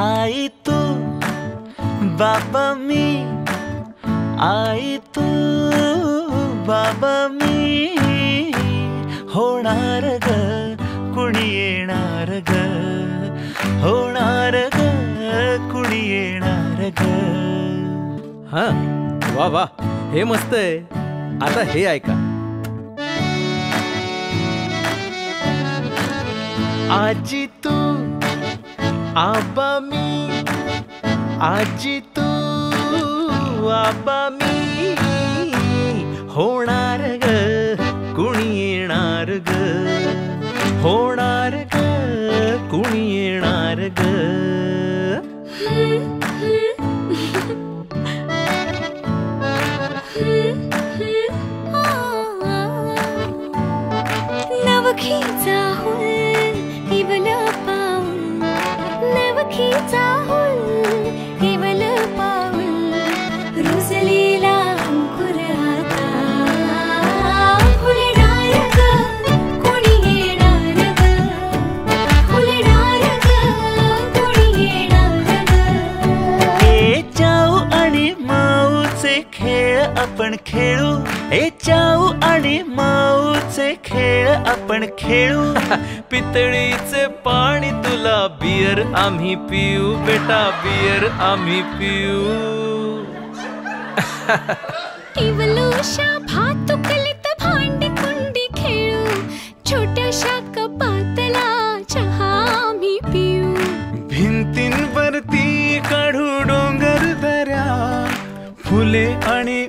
आई तू बाबा मी, आई तू बाबा मी, होणार ग कुणी येणार ग, होणार ग कुणी येणार ग. हा वा वा, हे मस्त आहे. आता हे ऐका. आजी तू आबा मी, आजी तू आबा मी, होणार ग कुणी येणार ग, होणार ग कुणी येणार ग. नवखीचा हुल केवल पाऊल, नवखीचा हुल केवल पाऊल, रुजलेला अंकुर आता फुलणार ग कोणी येणार ग, फुलणार ग कोणी येणार ग. ए चाऊ आणि माऊचे खेळ आपण खेळू, ए चाऊ आणि माऊचे खेळ आपण खेळू. पितळीचे पाणी तुला, बियर आम्ही पिऊ बेटा, बियर आम्ही पिऊ. केवलोशा भातुकलीत भांडी कुंडी खेळू, छोट्याशा कपातला चहा आम्ही पिऊ. भिंतींवरती काढू डोंगर दऱ्या, फुले आणि